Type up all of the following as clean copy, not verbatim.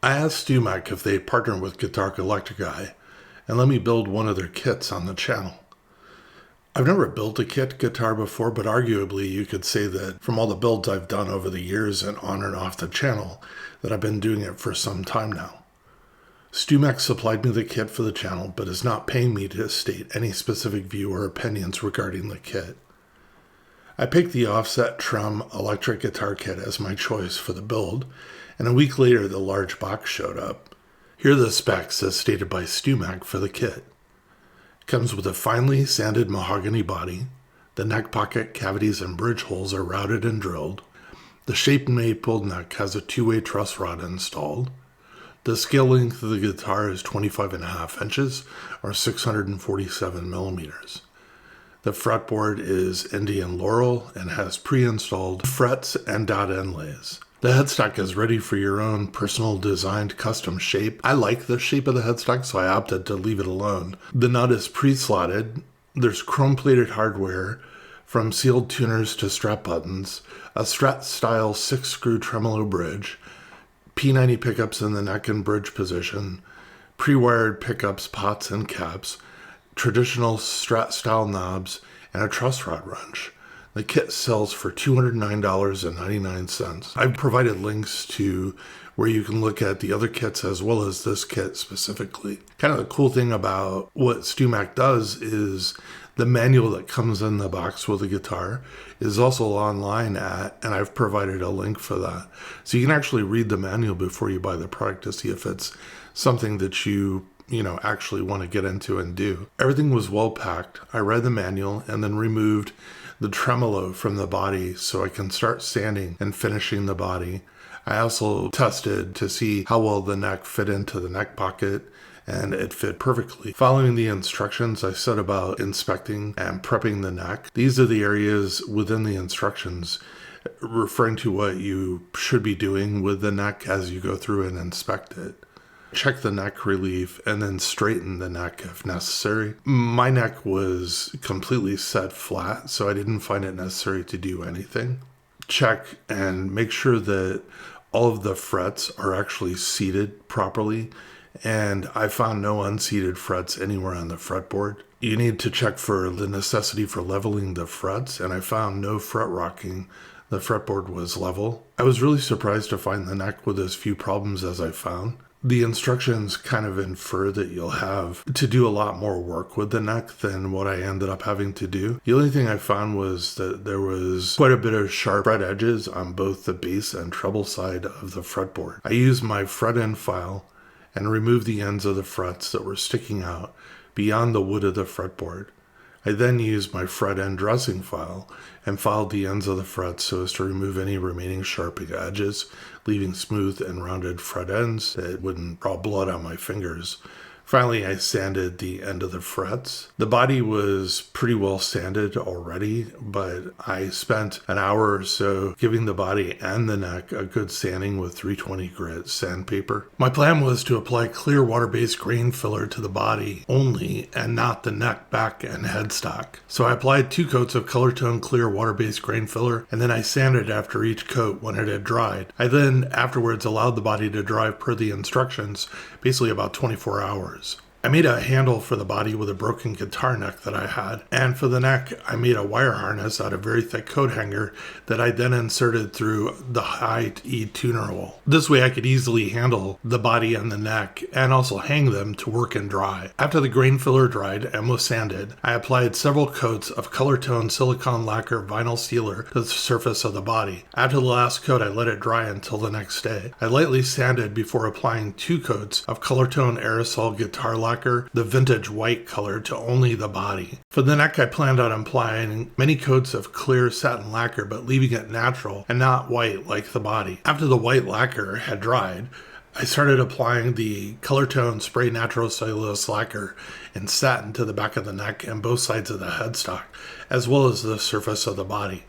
I asked StewMac if they'd partner with Guitar Electric and let me build one of their kits on the channel. I've never built a kit guitar before, but arguably you could say that from all the builds I've done over the years and on and off the channel, that I've been doing it for some time now. StewMac supplied me the kit for the channel, but is not paying me to state any specific view or opinions regarding the kit. I picked the offset Trem electric guitar kit as my choice for the build, and a week later the large box showed up. Here are the specs as stated by StewMac for the kit. It comes with a finely sanded mahogany body. The neck pocket cavities and bridge holes are routed and drilled. The shaped maple neck has a two-way truss rod installed. The scale length of the guitar is 25.5 inches or 647 millimeters. The fretboard is Indian Laurel and has pre-installed frets and dot inlays. The headstock is ready for your own personal designed custom shape. I like the shape of the headstock, so I opted to leave it alone. The nut is pre-slotted. There's chrome-plated hardware from sealed tuners to strap buttons, a Strat-style 6-screw tremolo bridge, P90 pickups in the neck and bridge position, pre-wired pickups, pots, and caps, traditional Strat-style knobs, and a truss rod wrench. The kit sells for $209.99. I've provided links to where you can look at the other kits as well as this kit specifically. Kind of the cool thing about what StewMac does is the manual that comes in the box with the guitar is also online and I've provided a link for that. So you can actually read the manual before you buy the product to see if it's something that you actually want to get into and do. Everything was well packed. I read the manual and then removed the tremolo from the body so I can start sanding and finishing the body. I also tested to see how well the neck fit into the neck pocket, and it fit perfectly. Following the instructions, I set about inspecting and prepping the neck. These are the areas within the instructions referring to what you should be doing with the neck as you go through and inspect it. Check the neck relief and then straighten the neck if necessary. My neck was completely set flat, so I didn't find it necessary to do anything. Check and make sure that all of the frets are actually seated properly, and I found no unseated frets anywhere on the fretboard. You need to check for the necessity for leveling the frets, and I found no fret rocking. The fretboard was level. I was really surprised to find the neck with as few problems as I found. The instructions kind of infer that you'll have to do a lot more work with the neck than what I ended up having to do. The only thing I found was that there was quite a bit of sharp fret edges on both the bass and treble side of the fretboard. I used my fret end file and removed the ends of the frets that were sticking out beyond the wood of the fretboard. I then used my fret end dressing file and filed the ends of the frets so as to remove any remaining sharp edges, leaving smooth and rounded fret ends that wouldn't draw blood on my fingers. Finally, I sanded the end of the frets. The body was pretty well sanded already, but I spent an hour or so giving the body and the neck a good sanding with 320 grit sandpaper. My plan was to apply clear water-based grain filler to the body only and not the neck, back, and headstock. So I applied 2 coats of color tone clear water-based grain filler, and then I sanded after each coat when it had dried. I then afterwards allowed the body to dry per the instructions, basically about 24 hours. I made a handle for the body with a broken guitar neck that I had, and for the neck I made a wire harness out of very thick coat hanger that I then inserted through the high E tuner hole. This way I could easily handle the body and the neck and also hang them to work and dry. After the grain filler dried and was sanded, I applied several coats of color tone silicone lacquer vinyl sealer to the surface of the body. After the last coat I let it dry until the next day. I lightly sanded before applying 2 coats of color tone aerosol guitar lacquer, the vintage white color, to only the body. For the neck I planned on applying many coats of clear satin lacquer but leaving it natural and not white like the body. After the white lacquer had dried, I started applying the color tone spray natural cellulose lacquer in satin to the back of the neck and both sides of the headstock, as well as the surface of the body.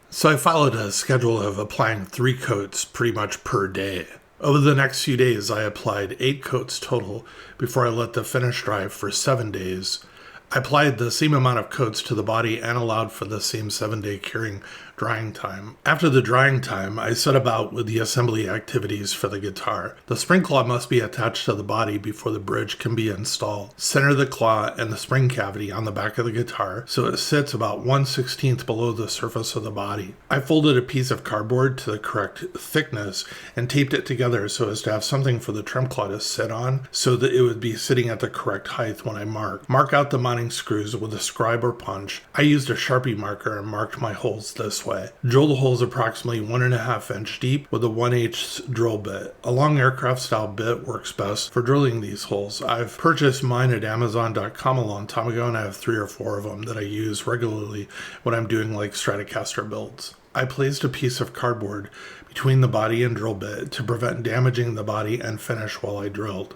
So I followed a schedule of applying 3 coats pretty much per day. Over the next few days, I applied 8 coats total before I let the finish dry for 7 days. I applied the same amount of coats to the body and allowed for the same 7-day curing drying time. After the drying time, I set about with the assembly activities for the guitar. The spring claw must be attached to the body before the bridge can be installed. Center the claw and the spring cavity on the back of the guitar so it sits about 1/16 below the surface of the body. I folded a piece of cardboard to the correct thickness and taped it together so as to have something for the Trem claw to sit on so that it would be sitting at the correct height when I mark. Mark out the mounting screws with a scribe or punch. I used a Sharpie marker and marked my holes this way. Drill the holes approximately 1.5 inch deep with a 1/8 drill bit. A long aircraft style bit works best for drilling these holes. I've purchased mine at Amazon.com a long time ago, and I have 3 or 4 of them that I use regularly when I'm doing like Stratocaster builds. I placed a piece of cardboard between the body and drill bit to prevent damaging the body and finish while I drilled.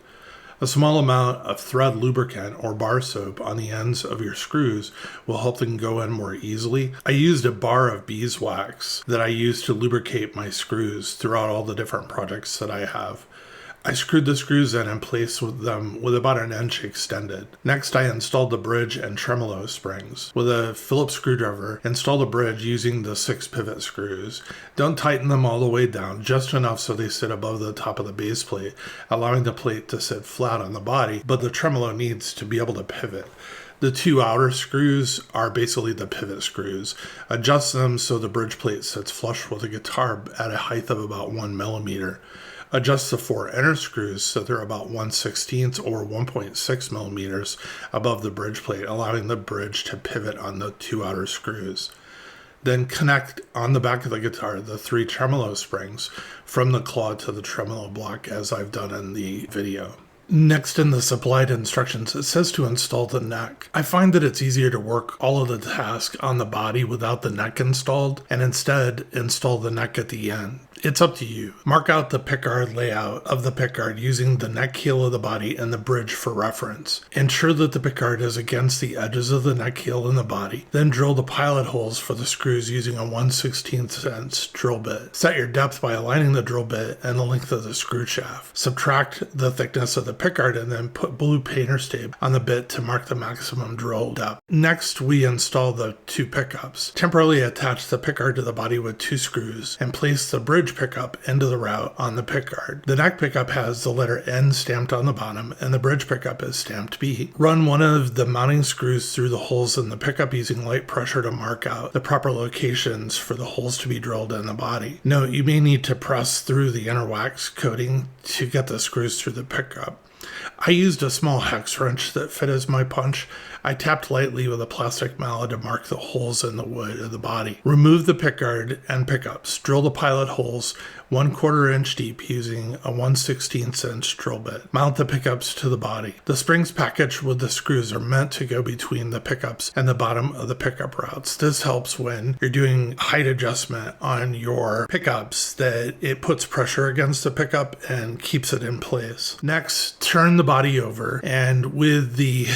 A small amount of thread lubricant or bar soap on the ends of your screws will help them go in more easily. I used a bar of beeswax that I use to lubricate my screws throughout all the different projects that I have. I screwed the screws in and placed them with about 1 inch extended. Next, I installed the bridge and tremolo springs. With a Phillips screwdriver, install the bridge using the 6 pivot screws. Don't tighten them all the way down, just enough so they sit above the top of the base plate, allowing the plate to sit flat on the body, but the tremolo needs to be able to pivot. The 2 outer screws are basically the pivot screws. Adjust them so the bridge plate sits flush with the guitar at a height of about 1 millimeter. Adjust the 4 inner screws so they're about 1/16 or 1.6 millimeters above the bridge plate, allowing the bridge to pivot on the 2 outer screws. Then connect on the back of the guitar the 3 tremolo springs from the claw to the tremolo block as I've done in the video. Next in the supplied instructions, it says to install the neck. I find that it's easier to work all of the tasks on the body without the neck installed and instead install the neck at the end. It's up to you. Mark out the pickguard layout of the pickguard using the neck heel of the body and the bridge for reference. Ensure that the pickguard is against the edges of the neck heel and the body. Then drill the pilot holes for the screws using a 1/16 inch drill bit. Set your depth by aligning the drill bit and the length of the screw shaft. Subtract the thickness of the pickguard and then put blue painter's tape on the bit to mark the maximum drill depth. Next, we install the 2 pickups. Temporarily attach the pickguard to the body with 2 screws and place the bridge pickup into the route on the pickguard. The neck pickup has the letter N stamped on the bottom and the bridge pickup is stamped B. Run one of the mounting screws through the holes in the pickup using light pressure to mark out the proper locations for the holes to be drilled in the body. Note, you may need to press through the inner wax coating to get the screws through the pickup. I used a small hex wrench that fit as my punch. I tapped lightly with a plastic mallet to mark the holes in the wood of the body. Remove the pickguard and pickups. Drill the pilot holes 1/4 inch deep using a 1/16 inch drill bit. Mount the pickups to the body. The springs packaged with the screws are meant to go between the pickups and the bottom of the pickup routes. This helps when you're doing height adjustment on your pickups, that it puts pressure against the pickup and keeps it in place. Next, turn the body over and with the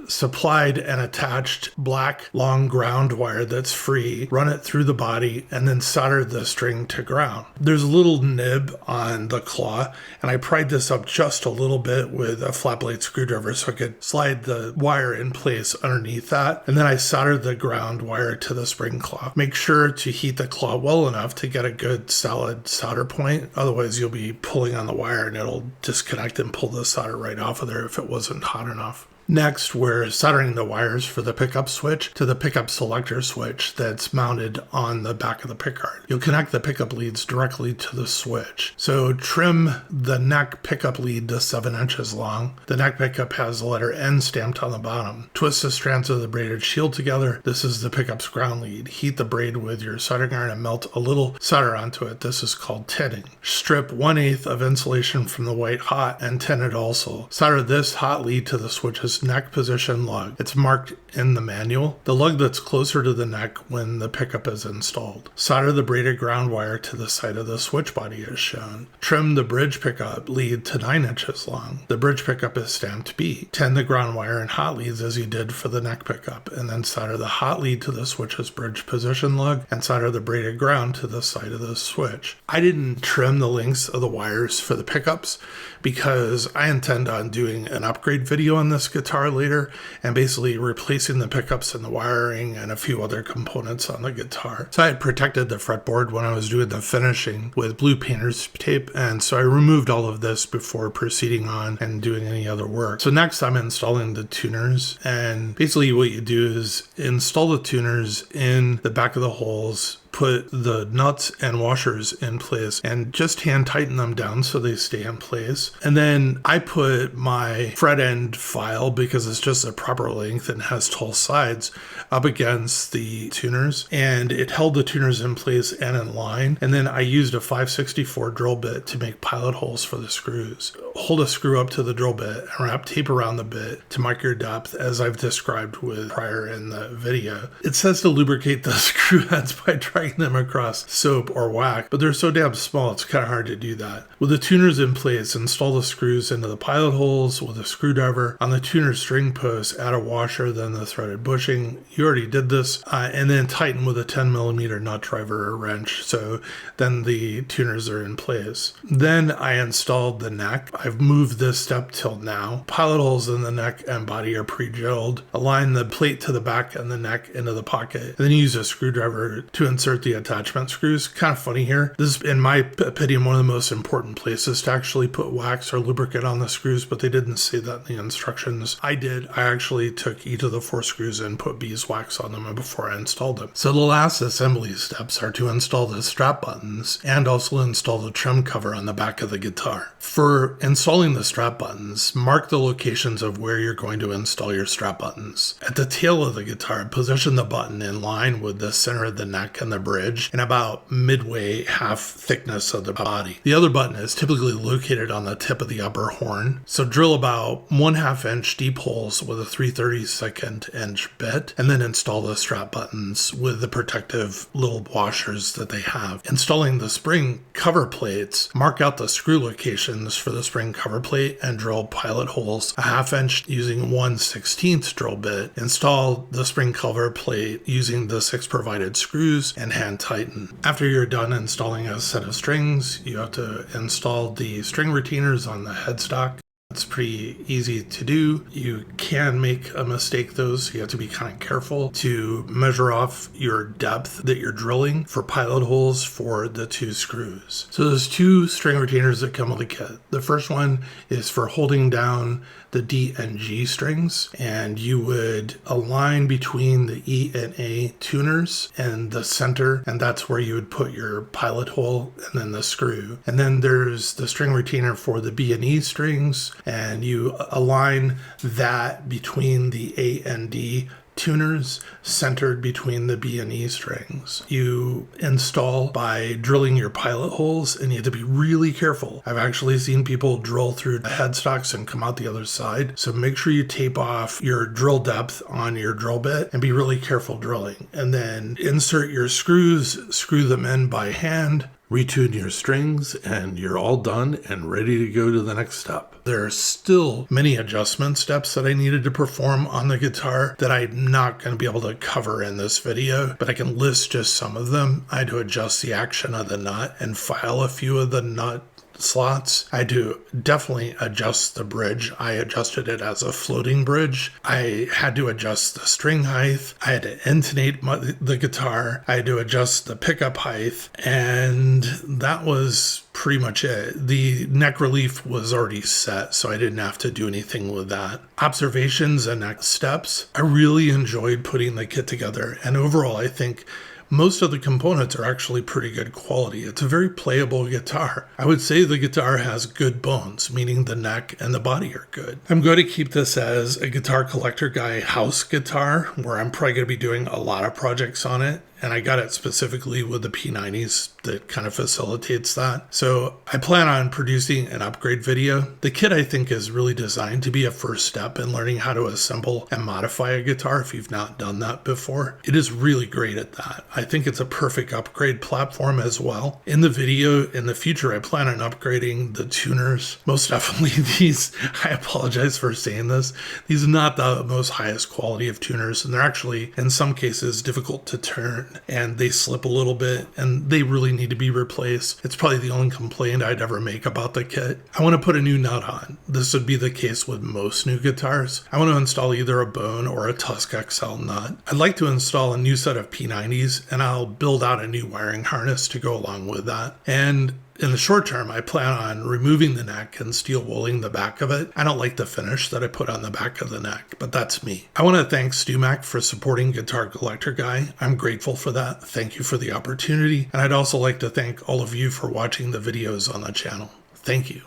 supplied and attached black long ground wire that's free, run it through the body and then solder the string to ground. There's a little nib on the claw and I pried this up just a little bit with a flat blade screwdriver so I could slide the wire in place underneath that, and then I soldered the ground wire to the spring claw. Make sure to heat the claw well enough to get a good solid solder point, otherwise you'll be pulling on the wire and it'll disconnect and pull the solder right off of there if it wasn't hot enough. Next, we're soldering the wires for the pickup switch to the pickup selector switch that's mounted on the back of the pickguard. You'll connect the pickup leads directly to the switch. So trim the neck pickup lead to 7 inches long. The neck pickup has the letter N stamped on the bottom. Twist the strands of the braided shield together. This is the pickup's ground lead. Heat the braid with your soldering iron and melt a little solder onto it. This is called tinning. Strip 1/8 of insulation from the white hot and tin it also. Solder this hot lead to the switch's neck position lug. It's marked in the manual, the lug that's closer to the neck when the pickup is installed. Solder the braided ground wire to the side of the switch body as shown. Trim the bridge pickup lead to 9 inches long. The bridge pickup is stamped B. Tin the ground wire and hot leads as you did for the neck pickup, and then solder the hot lead to the switch's bridge position lug and solder the braided ground to the side of the switch. I didn't trim the lengths of the wires for the pickups because I intend on doing an upgrade video on this guitar guitar later and basically replacing the pickups and the wiring and a few other components on the guitar. So I had protected the fretboard when I was doing the finishing with blue painter's tape, and so I removed all of this before proceeding on and doing any other work. So next I'm installing the tuners, and basically what you do is install the tuners in the back of the holes, put the nuts and washers in place, and just hand tighten them down so they stay in place. And then I put my fret end file, because it's just a proper length and has tall sides, up against the tuners, and it held the tuners in place and in line. And then I used a 5/64 drill bit to make pilot holes for the screws. Hold a screw up to the drill bit and wrap tape around the bit to mark your depth, as I've described with prior in the video. It says to lubricate the screw heads by dragging them across soap or wax, but they're so damn small it's kind of hard to do that. With the tuners in place, install the screws into the pilot holes with a screwdriver. On the tuner string post, add a washer, then the threaded bushing. You already did this, and then tighten with a 10mm nut driver or wrench, so then the tuners are in place. Then I installed the neck. I've moved this step till now. Pilot holes in the neck and body are pre-drilled. Align the plate to the back and the neck into the pocket, and then use a screwdriver to insert the attachment screws. Kind of funny here. This is, in my opinion, one of the most important places to actually put wax or lubricant on the screws, but they didn't say that in the instructions. I did. I actually took each of the 4 screws and put beeswax on them before I installed them. So the last assembly steps are to install the strap buttons and also install the trim cover on the back of the guitar. For installing the strap buttons, mark the locations of where you're going to install your strap buttons. At the tail of the guitar, position the button in line with the center of the neck and the bridge, and about midway half thickness of the body. The other button is typically located on the tip of the upper horn, so drill about 1/2 inch deep holes with a 3/32 inch bit, and then install the strap buttons with the protective little washers that they have. Installing the spring cover plates, mark out the screw locations for the spring cover plate and drill pilot holes 1/2 inch using 1/16 drill bit. Install the spring cover plate using the 6 provided screws and hand tighten. After you're done installing a set of strings, you have to install the string retainers on the headstock. It's pretty easy to do. You can make a mistake though, so you have to be kind of careful to measure off your depth that you're drilling for pilot holes for the 2 screws. So there's 2 string retainers that come with the kit. The first one is for holding down the D and G strings, and you would align between the E and A tuners and the center, and that's where you would put your pilot hole and then the screw. And then there's the string retainer for the B and E strings, and you align that between the A and D tuners centered between the B and E strings. You install by drilling your pilot holes, and you have to be really careful. I've actually seen people drill through the headstocks and come out the other side, so make sure you tape off your drill depth on your drill bit and be really careful drilling. And then insert your screws, screw them in by hand, retune your strings, and you're all done and ready to go to the next step. There are still many adjustment steps that I needed to perform on the guitar that I'm not going to be able to cover in this video, but I can list just some of them. I had to adjust the action of the nut and file a few of the nut slots. I had to definitely adjust the bridge. I adjusted it as a floating bridge. I had to adjust the string height. I had to intonate the guitar. I had to adjust the pickup height, and that was pretty much it. The neck relief was already set, so I didn't have to do anything with that. Observations and next steps. I really enjoyed putting the kit together, and overall I think most of the components are actually pretty good quality. It's a very playable guitar. I would say the guitar has good bones, meaning the neck and the body are good. I'm going to keep this as a Guitar Collector Guy house guitar, where I'm probably going to be doing a lot of projects on it. And I got it specifically with the P90s that kind of facilitates that. So I plan on producing an upgrade video. The kit, I think, is really designed to be a first step in learning how to assemble and modify a guitar if you've not done that before. It is really great at that. I think it's a perfect upgrade platform as well. In the video in the future, I plan on upgrading the tuners. Most definitely these, I apologize for saying this, these are not the most highest quality of tuners, and they're actually, in some cases, difficult to worn and they slip a little bit and they really need to be replaced. It's probably the only complaint I'd ever make about the kit. I want to put a new nut on. This would be the case with most new guitars. I want to install either a bone or a Tusk XL nut. I'd like to install a new set of P90s, and I'll build out a new wiring harness to go along with that. And in the short term, I plan on removing the neck and steel wooling the back of it. I don't like the finish that I put on the back of the neck, but that's me. I want to thank StewMac for supporting Guitar Collector Guy. I'm grateful for that. Thank you for the opportunity. And I'd also like to thank all of you for watching the videos on the channel. Thank you.